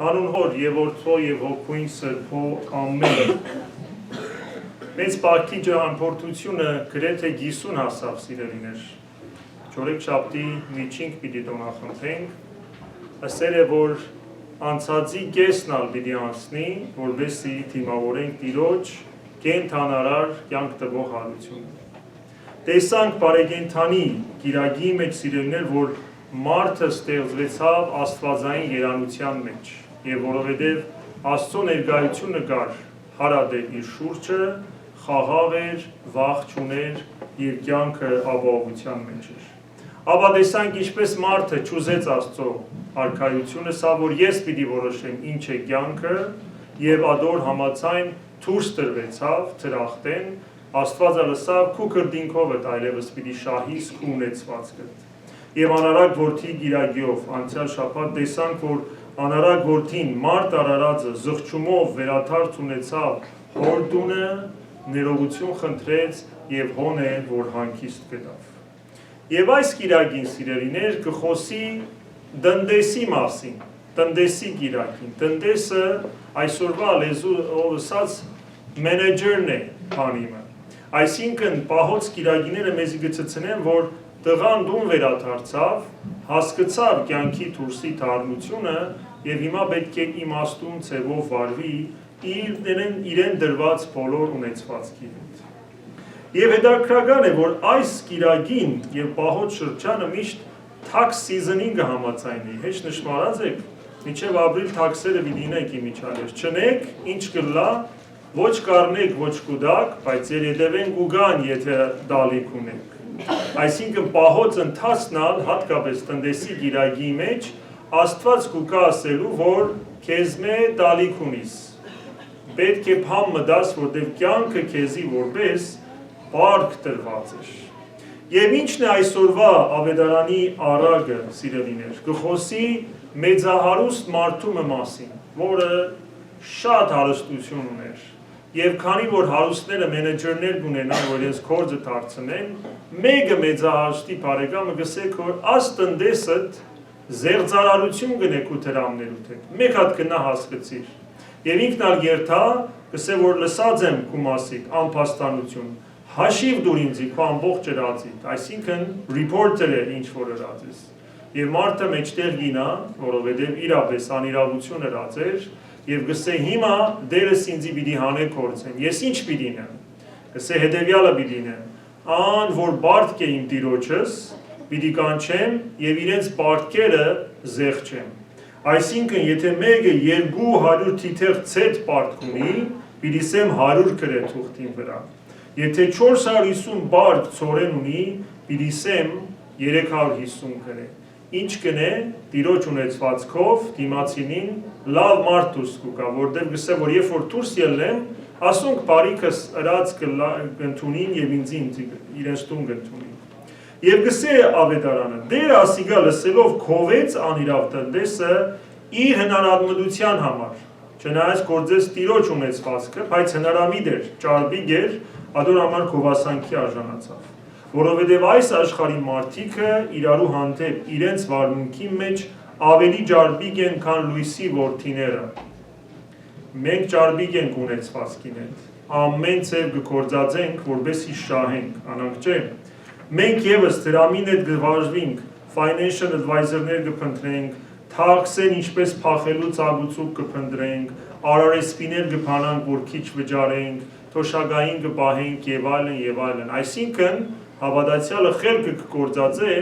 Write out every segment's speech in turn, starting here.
Հանուն Հոր եւ Որդու եւ Հոգուին Սրբո ամեն։ Մեծ պարտքի ճամփորդությունը գրեթե 50 հասավ սիրելիներ։ Չորեքշաբթի միջինք պիտի տոնախնդրենք։ Ասել է որ անցածի կեսնալ պիտի անցնի, որովհետեւ թիմավորենք Տիրոջ կենթանարար կյանք տվող հարությունը։ Տեսանք բարեկենդանի գիրագի մեջ սիրելիներ, որ մարդը ստեղծվեցավ աստվածային երանության մեջ, եւ որովհետեւ Աստծո ներկայությունը կար հարադեպ իր շուրջը, խաղաղ էր, վախ չուներ եւ կյանքը ապահովության մեջ էր։ Ապա տեսանք ինչպես մարդը ճուզեց Աստծո արքայությունը, սա որ ես պիտի որոշեմ ինչ է կյանքը, եւ ադոր համացայն դուրս տրվեցավ թրախտեն, Աստվածը լսավ քու կրդինքով այլևս պիտի շահիս քու ունեցվածքդ։ Եվ անարակ որդի գիրագիով անցյալ շաբաթ տեսանք, որ անարակ որդին մարդ արարածը զղջումով վերաթարց ունեցավ հոր տունը, ներողություն խնդրեց եւ հոն է, որ հանգիստ գտավ։ Եվ այս գիրագին սիրելիներ կխոսի տնտեսի մասին, տնտեսի գիրագին։ Տնտեսը այսօրվա լեզուով ասած մենեջերն է բանիմը։ Այսինքն պահոց գիրագիները մեզի գծցնեն, որ տղան դուն վերադարձավ, հասկացավ կյանքի դուրսի թարմությունը եւ հիմա պետք է իմաստուն ցևով վարվի իրեն դրված բոլոր ունեցվածքի հետ։ Եվ հետաքրքրական է, որ այս գիրագին եւ պահոց շրջանը միշտ tax season-ին կհամաձայնի։ Հեչ նշмарած եք, մինչեւ ապրիլ tax-երը դինեք իմիջալեր։ Չնեք, ինչ կլա, ոչ կառնեք, ոչ կուդակ, բայց երեդևեն կուգան, եթե դալիք ունեք։ Այսինքն պահոց ընթացնալ հատկապես տնտեսի գիրագի մեջ Աստված կուկա ասելու, որ քեզ մե դալիք ունիս։ Պետք է փամ մտաս, որտեղ կյանքը քեզի որպես բարք տրված է։ Եվ ինչն է այսօրվա ավետարանի առագը, սիրելիներ, կխոսի մեծահարուստ մարդու մասին, որը շատ հարստություն ուներ։ Եվ քանի որ հարուստները մենեջերներ ունենան, որ իրենց գործը դարձնեն, մեկը մեծահարուստի բարեկամը գսեք, որ աս տնտեսդ զեղծարարություն գնեք ու դրամներուդ հետ։ Մեկ հատ գնա հասկացիր։ Եվ ինքն ալ երթա, գսե որ լսած եմ քու մասիկ, անփաստանություն, հաշիվ դուր ինձի քու ամբողջ ըրածիդ, այսինքն reporter է ինչ որ ըրած ես։ Եվ մարդը մեջտեղ գինա, որովհետև իրապես անիրավություն ըրած էր, եւ գսե հիմա դերս ինձի պիտի հանե կորցեն։ Ես ինչ պիտի նեմ։ Գսե հետեւյալը պիտի նեմ։ Ան որ բարդք է իմ տիրոջս, պիտի կանչեմ եւ իրենց բարդքերը զեղչեմ։ Այսինքն եթե մեկը 200 թիթեղ ցետ բարդք ունի, պիտի սեմ 100 գրե թուղթին վրա։ Եթե 450 բարդ ծորեն ունի, պիտի սեմ 350 գրե։ Ինչ կնե տիրոջ ունեցվածքով դիմացինին լավ մարդ դուրս կուկա, որտեղ գսե որ երբ որ դուրս ելնեմ, ասոնք բարիքս ըրած կընդունին եւ ինձ իրենց տուն կընդունին։ Եվ գսե ավետարանը, դեր ասիգա լսելով քովեց անիրավ տնտեսը իր հնարամտության համար, չնայած գործեց տիրոջ ունեցվածքը, բայց հնարամիտ էր, ճարբիկ էր, ադոր համար քովասանքի արժանացավ։ Որովհետև այս աշխարհի մարդիկը իրարու հանդեպ իրենց վարմունքի մեջ ավելի ջարբիկ են, քան լույսի որդիները։ Մենք ջարբիկ ենք ունեցվածքին հետ։ Ամեն ցև գործածենք, որբեսի շահենք, անանք չէ։ Մենք եւս դրամին հետ գվարժվենք, financial advisor-ներ կփնտրենք, թաքսեն ինչպես փախելու ցագուցուկ կփնտրենք, արարեսպիներ կփանանք, որ քիչ վճարենք, թոշակային կպահենք եւ այլն եւ այլն։ Այսինքն հավատացյալը խելքը կգործածե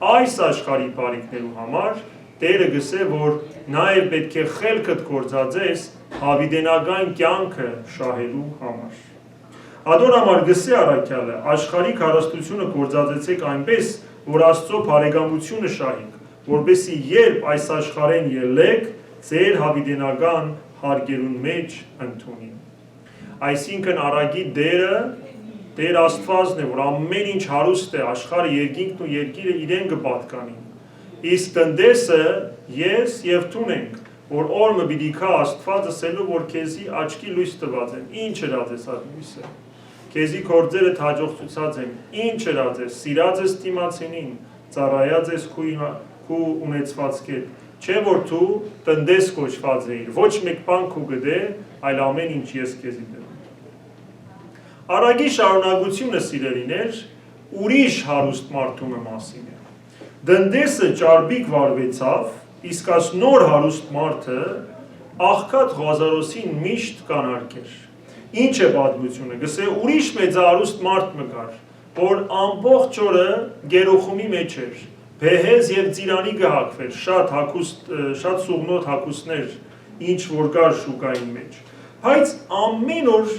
այս աշխարհի բարիքներու համար, Տերը գսե, որ նաև պետք է խելքդ գործածես հավիտենական կյանքը շահելու համար։ Ադոր համար գսե առաքյալը, աշխարհիկ հարստությունը գործածեցեք այնպես, որ Աստծո բարեկամությունը շահենք, որպեսզի երբ այս աշխարհեն ելեք, ձեր հավիտենական հարգերուն մեջ ընդունին։ Այսինքն առագի դերը Տեր Աստվածն է, որ ամեն ինչ հարուստ է, աշխարհը երկինքն ու երկիրը իրեն կպատկանին։ Իսկ տնտեսը ես եւ դուն ենք, որ օրը պիտի քա Աստված ասելու, որ քեզի աչքի լույս տված են։ Ինչ ըրած ես այդ լույսը։ Քեզի գործերը հաջողացած են։ Ինչ ըրած ես, սիրած ես դիմացինին, ծառայած ես քու ունեցվածքեր, չէ որ դու տնտես կոչված էիր, ոչ մեկ բան քու գդե, այլ ամեն ինչ ես քեզի դրում։ Արագի շարունակությունը սիրելիներ, ուրիշ հարուստ մարդու մասին է։ Տնտեսը ճարբիկ վարվեցավ, իսկ այս նոր հարուստ մարդը աղքատ Ղազարոսին միշտ կանարկեր։ Ինչ է պատմությունը, գսե ուրիշ մեծահարուստ մարդ մկար, որ ամբողջ օրը գերոխումի մեջ էր, բեհեզ և ծիրանի գհակվեր, շատ սուղնոտ հակուսներ, ինչ որ կար շուկային մեջ, բայց ամեն օր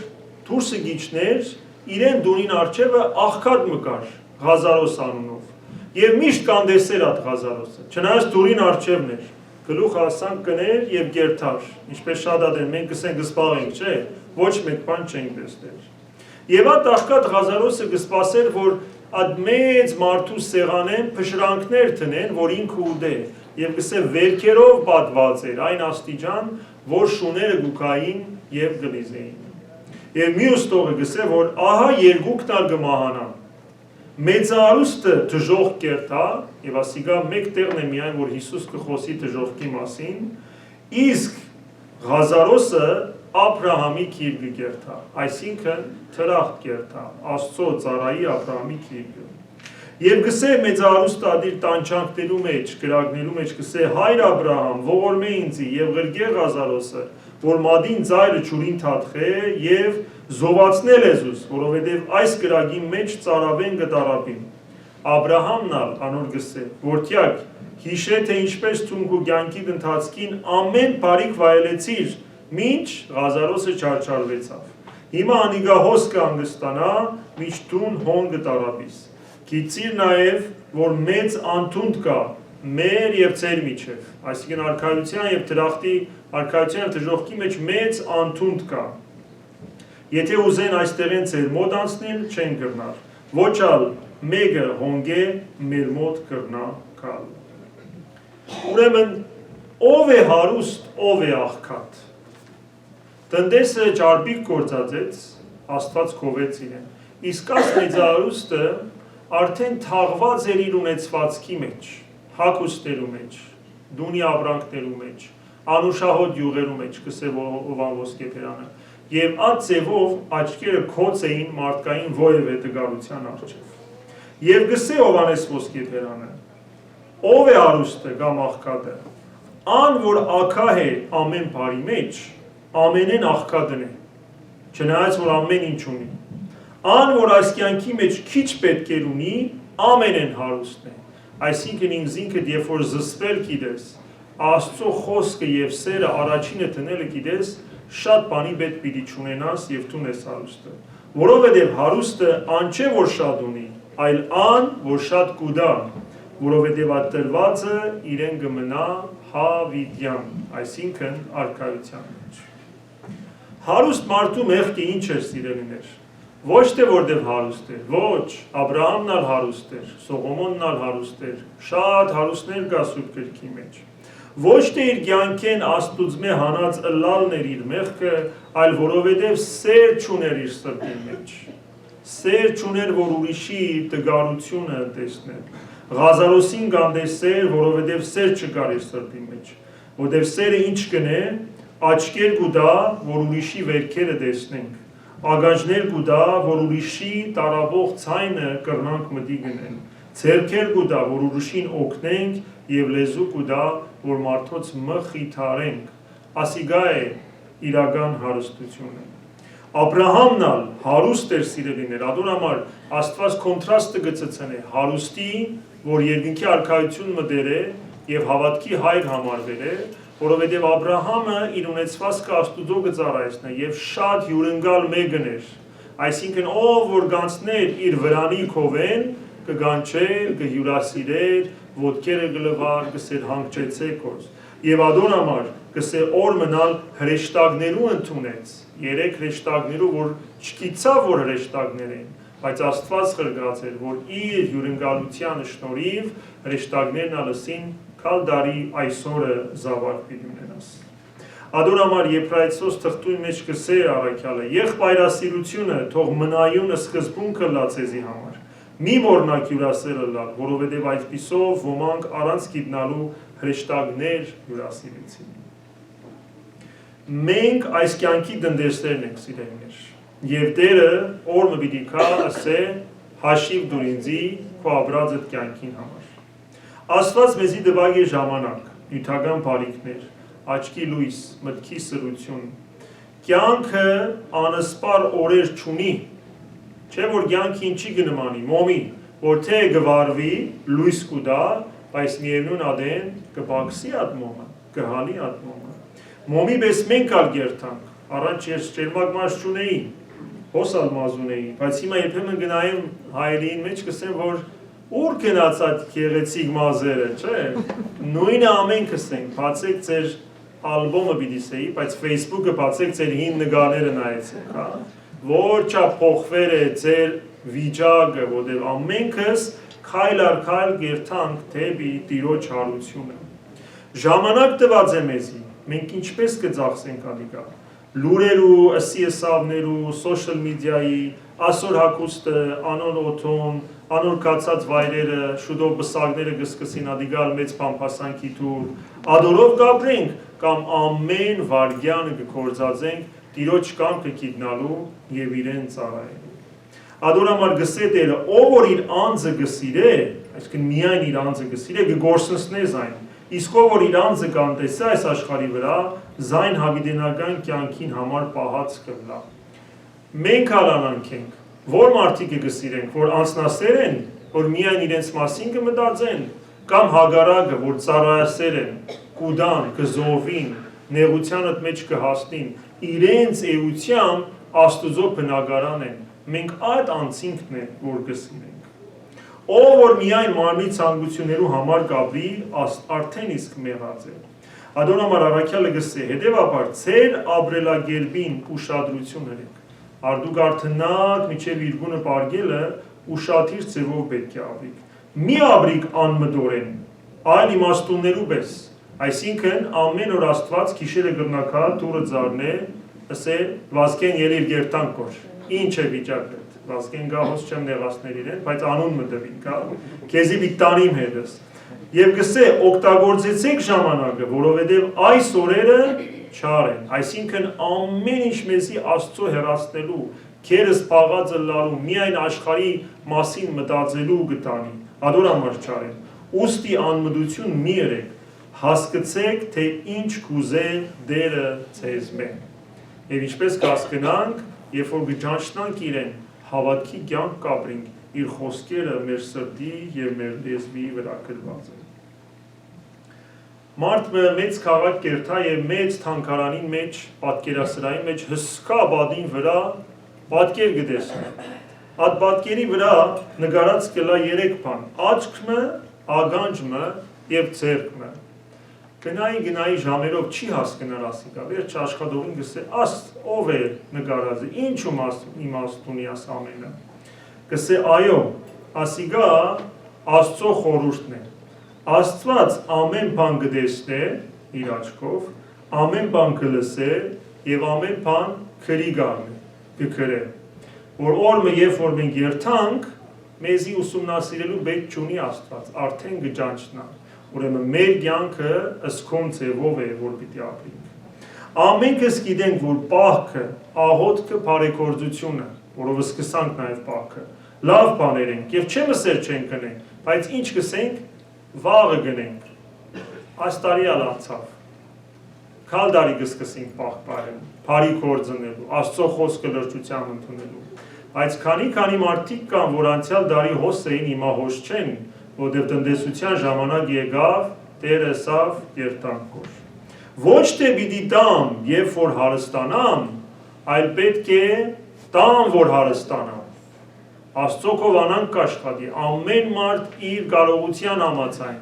դուրսը գիչներ, իրեն դունին արջևը աղքատ մկար, Ղազարոս անունով, և միշտ կանդեսեր այդ Ղազարոսը, չնայած դուրին արջևն էր, գլուխ ասանք կներ և գերթար, ինչպես շատ ադեն, մենք կսենք գսպաղենք, չէ, ոչ մեկ բան չենք տեսներ։ Եվ այդ աղքատ Ղազարոսը կսպասեր, որ այդ մեծ մարդու սեղանեն փշրանքներ տնեն, որ ինքը ուդե, և կսե վերքերով պատված էր այն աստիճան, որ շուները գուկային և գլիզեին։ Եվ մյուս տողը կսե, որ ահա երկուքն ալ կմահանան։ Մեծահարուստը դժոխք կերտա, և ասիկա մեկ տեղն է միայն, որ Հիսուս կխոսի դժոխքի մասին, իսկ Ղազարոսը Աբրահամի քիրգը կերտա, այսինքն թրախտ կերտա, Աստծո ծառայի Աբրահամի քիրգը։ Եվ գսե մեծահարուստը ադիր տանջանքներու մեջ, կրակներու մեջ գսե հայր Աբրահամ, ողորմե ինձի և ղրգե Ղազարոսը, որ մադին ծայրը ջուրին թաթխե և զովացնել եզուս, որովհետև այս կրակի մեջ ծարավեն գտարապին։ Աբրահամն ալ անոր գսե, որդյակ, հիշե թե ինչպես թունգու կյանքիդ ընթացքին ամեն բարիք վայելեցիր, մինչ Ղազարոսը չարչարվեցավ։ Հիմա անիգա հոս կհանգստանա, մինչ տուն հոն գտարապիս։ Գիտիր նաև, որ մեծ անթունդ կա մեր և ձեր միջև, այսինքն արքայության և դրախտի, արքայության և դժոխքի մեջ մեծ անթունդ կա։ Եթե ուզեն այստեղեն ձեր մոտ անցնել, չեն կրնար, ոչ ալ մեկը հոնգե մեր մոտ կրնա կալ։ Ուրեմն, ով է հարուստ, ով է աղքատ։ Տնտեսը ճարբիկ գործածեց, Աստված քովեց իրեն, իսկ այս մեծահարուստը արդեն թաղված էր իր ունեցվածքի մեջ, հագուստերու մեջ, դունի ապրանքներու մեջ, անուշահոտ յուղերու մեջ, կսե Օվան Ոսկեփերանը, և այդ ձևով աչքերը քոց էին մարդկային ովևէ տգարության առջև։ Եվ գսե Օվանես Ոսկեփերանը, ով է հարուստը կամ աղքատը, ան որ աքահ է ամեն բարի մեջ, ամենեն աղքատն է, չնայած որ ամեն ինչ ունի, ան որ այս կյանքի մեջ քիչ պետք է ունի, ամենեն հարուստն է, այսինքն ինքզինքդ երբ որ զսպել գիտես, Աստծո խոսքը և սերը առաջինը տնելը գիտես, շատ բանի պետք պիտի չունենաս և դու ես հարուստը, որովհետև հարուստը ան չէ որ շատ ունի, այլ ան որ շատ կուդա, որովհետև այդ տրվածը իրեն կմնա հավիտյան, այսինքն արքայության մեջ։ Հարուստ մարդու մեղքը ինչ էր սիրելիներ, ոչ թե որտև հարուստ էր, ոչ, Աբրահամն ալ հարուստ էր, Սողոմոնն ալ հարուստ էր, շատ հարուստներ կա Սուրբ գրքի մեջ, ոչ թե իր կյանքեն Աստուծմե հանած ըլլալն էր իր մեղքը, այլ որովհետև սեր չուներ իր սրտի մեջ, սեր չուներ, որ ուրիշի տգարությունը տեսներ, Ղազարոսին կանդեսեր, որովհետև սեր չկար իր սրտի մեջ, որովհետև սերը ինչ կնե, աչքեր կուտա, որ ուրիշի վերքերը տեսնենք, ագանջներ կուտա, որ ուրիշի տարաբող ցայնը կրնանք մտի գնել, ձեռքեր կուտա, որ ուրիշին օգնենք և լեզու կուտա, որ մարդոց մխիթարենք, ասիգա է իրական հարստությունը։ Աբրահամն ալ հարուստ էր սիրելիներ, ադուն համար Աստված կոնտրաստը գծցնե հարուստի, որ երկնքի արքայություն մտեր է և հավատքի հայր համարվել է, որովհետև Աբրահամը իր ունեցվածքը Աստուծո կծառայեցնե և շատ հյուրընկալ մեկն էր, այսինքն ով որ գանցներ իր վրանի քովեն, կգանչեր, կհյուրասիրեր, ոտքերը կլվար, կսեր հանգչեցեք ոս, և ադոն համար կսե օր մնալ հրեշտակներու ընդունեց, 3 հրեշտակներու, որ չկիցավ, որ հրեշտակներ են, բայց Աստված խրգած էր, որ իր հյուրընկալության շնորհիվ հրեշտակներն ալսին քալ դարի այսօրը զավակ պիտի ունենաս։ Ադոն համար Եբրայեցոս թղթույն մեջ կսե առաքյալը, եղբայրասիրությունը թող մնայուն սկզբունքը լա ձեզի համար, մի մոռնաք հյուրասերը լալ, որովհետև այսպիսով ոմանք առանց գիտնալու հրեշտակներ հյուրասիրեցին։ Մենք այս կյանքի դնդեսներն ենք, սիրելիներ, եւ Տերը օրը պիտի քա ասե հաշիվ դուր ինձի քո ապրածդ կյանքին համար։ Աստված մեզի տվագ է ժամանակ, նյութական բարիքներ, աչքի լույս, մտքի սրություն։ Կյանքը անսպար օրեր չունի, չէ որ կյանքը ինչի կնմանի, մոմի, որ թե գվարվի, լույս կուտա, բայց միևնույն ադեն կբաքսի այդ մոմը, կհալի այդ մոմը։ Մոմի պես մենք ալ գերտանք, առաջ ես ճերմակ մաշ չունեի, հոսալ մազ ունեի, բայց հիմա երբեմն գնայեմ հայերին մեջ կսեմ, որ ուր գնաց այդ գեղեցիկ մազերը, չէ, նույնը ամեն կսենք, բացեք ձեր ալբոմը պիտի սեի, բայց Facebook-ը բացեք ձեր հին նգարները նայեցեք, հա, որ չա փոխվեր է ձեր վիճակը, որտեղ ամենքս քայլ առ քայլ գերտանք դեպի Տիրոջ հարությունը։ Ժամանակ տված է մեզի, մենք ինչպես կձախսենք ադիկա, լուրերու, CSA-ներու, social media-ի, ասոր հակուստը, անոր օթոն, անոր կացած վայրերը, շուտով բսակները կսկսին ադիգալ մեծ պամպասանքի թուր, ադորով կապրենք, կամ ամեն վարգյանը կկործածենք Տիրոջ կամքը գիտնալու և իրեն ծառայելու։ Ադորամար գսե Տերը, ով որ իր անձը գսիրե, այսինքն միայն իր անձը գսիրե, կգործնսնե զայն, իսկ ով որ իր անձը կանտեսա այս աշխարհի վրա, զայն հավիտենական կյանքին համար պահած կլա։ Մենք հալանանք ենք, որ մարդիկ կգսիրենք, որ անձնասեր են, որ միայն իրենց մասին կմտածեն, կամ հագարակը, որ ծառայասեր են, կուդան, կզովին, նեղությանդ մեջ կհասնին, իրենց էությամբ Աստուծո բնակարան են, մենք այդ անձինքն է, որ կսիրենք։ Ով որ միայն մարմնի ցանկություններու համար կապրի, արդեն իսկ մեղած է։ Ադոնամար առաքյալը գսե, հետևաբար ձեր ապրելակերպին ուշադրություն հրեք։ Արդուք արդնակ միջև իր գունը պարգելը ուշադիր ձևով պետք է ապրիք։ Մի ապրիք անմտորեն, այլ իմաստուններու պես։ Այսինքն ամեն օր Աստված գիշերը կրնակա դուրը ձարնե, ասե Վազգեն ելիր գերտանք կոր, ինչ է վիճակը, Վազգեն գահոս չեմ նեղասներ իրեն, բայց անուն մտվին կա, կեզի բիտանիմ հետս։ Եվ գսե օգտագործեցեք ժամանակը, որովհետև այս օրերը չար են, այսինքն ամեն ինչ մեզի Աստծո հեռացնելու, քերս պաղածը լալու, միայն աշխարհի մասին մտածելու գտանի, ադորամար չար են, ուստի անմտություն մի երեք, հասկացեք, թե ինչ կուզե Տերը ձեզ մեն։ Եվ ինչպես կհասկանանք, երբ որ կճանչնանք իրեն, հավատքի կյանք կապրենք, իր խոսքերը մեր սրտի և մեր լեզվի վրա գրված են։ Մարդ մեծ քաղաք կերտա և մեծ թանգարանին մեջ, պատկերասրահի մեջ հսկա բադին վրա պատկեր կտեսնի։ Այդ պատկերի վրա նկարած կլա 3 բան՝ աչքը, ագանջը և ձեռքը։ Գնայի ժամերով չի հասկնար ասիկա, վերջ աշխատողին գսե, ով է նկարածը, ինչու իմաստ ունի աս ամենը։ Գսե, այո, ասիկա Աստծո խորհուրդն է։ Աստված ամեն բան կտեսնե իր աչքով, ամեն բան կլսե և ամեն բան քրի կգրե։ Որ օրը երբ որ մենք երթանք, մեզի ուսումնասիրելու պետք չունի Աստված, արդեն կճանչնա։ Ուրեմն մեր կյանքը ըսքոմ ձևով է, որ պիտի ապրենք։ Ամենքս գիտենք, որ պահքը, աղոթքը, բարեգործությունը, որով սկսանք նաև պահքը, լավ բաներ ենք և չեմսեր չենք գնենք, բայց ինչ կսենք, վաղը գնենք, այս տարի ալ անցավ, քալ տարի կսկսենք պահ պահել, բարի գործնելու, Աստծո խոսքը լրջությամբ ընդունելու, բայց քանի մարդիկ կան, որ անցյալ տարի հոս էին, հիմա հոս չեն, որտև տնտեսության ժամանակ եկավ, Տերը ասավ երտանքոր։ Ոչ թե պիտի տամ, երբ որ հարստանամ, այլ պետք է տամ, որ հարստանամ։ Աստծո կովանանք կաշխատի, ամեն մարդ իր կարողության համաձայն,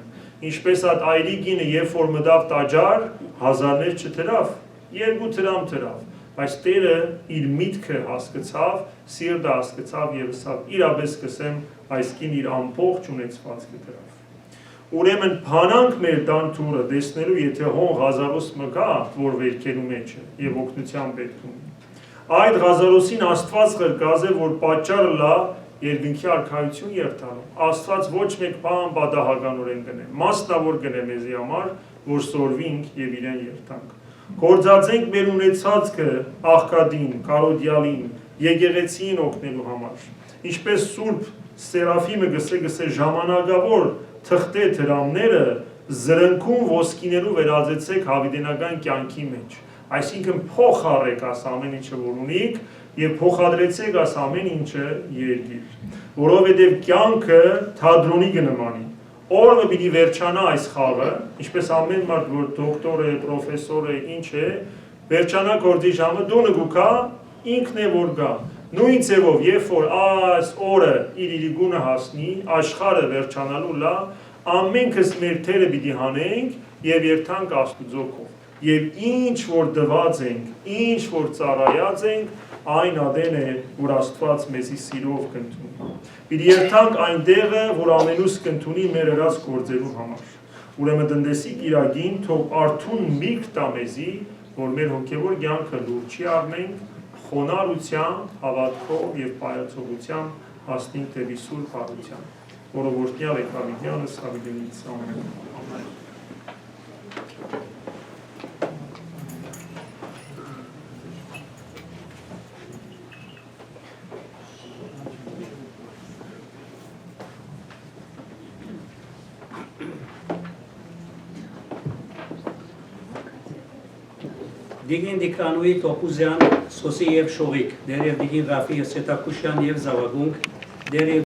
ինչպես այդ այրիկինը, երբ որ մտավ տաճար, հազարներ չտրավ, 2 դրամ թրավ, բայց Տերը իր միտքը հասկացավ, սիրտը հասկացավ և ասավ, իրապես կսեմ, այս կին իր ամբողջ ունեցվածքը դրավ։ Ուրեմն փանանք մեր տան թուրը տեսնելու, եթե հոն Ղազարոս մգա, որ վերքելու մեջ է և օգնության պետք ունի։ Այդ Ղազարոսին Աստված ղրկազ է, որ պատճառը լա երկնքի արքայություն երթալու։ Աստված ոչ մեկ բան պատահականորեն գնե, մասնավոր գնե մեզի համար, որ սորվինք եւ իրեն երթանք։ Գործածենք մեր ունեցածքը աղքատին, կարոդյալին, եկեղեցին օգնելու համար։ Ինչպես Սուրբ Սերաֆիմը գսե ժամանակավոր թղթե դրամները զրնքում ոսկիներու վերածեցեք հավիտենական կյանքի մեջ։ Այսինքն փոխարեք աս ամեն ինչը որ ունիք եւ փոխադրեցեք աս ամեն ինչը երկիր, որովհետեւ կյանքը թատրոնի կնմանի։ Օրը պիտի վերջանա այս խաղը, ինչպես ամեն մարդ որ դոկտոր է, պրոֆեսոր է, ինչ է, վերջանա գործի ժամը դոնը գուքա, ինքն է որ գա։ Նույն ձևով, երբ որ այս օրը իր գունը հասնի, աշխարհը վերջանալու լա, ամենքս մեր թերը պիտի հանենք եւ երթանք Աստուծո կողմ։ Եվ ինչ որ դված ենք, ինչ որ ծառայած ենք, այն ադեն է, որ Աստված մեզի սիրով կընդունի։ Պիտի երթանք այն տեղը, որ ամենուս կընդունի մեր հրած գործերու համար։ Ուրեմն տնտեսիկ իրագին թող արթուն միրգ տա մեզի, որ մեր հոգևոր կյանքը լուրջ առնենք, խոնարհությամբ, հավատքով եւ պայծողությամբ հասնենք դեպի Սուրբ Հարություն։ Որովորտնյալ եք հավիտյանս հավիտենից ամեն։ Դիգին Դիկրանուի Տոպուզյան, Սոսի և Շողիկ, դերև Դիգին Ռաֆի Սետակուշյան և Զավագունք, դերև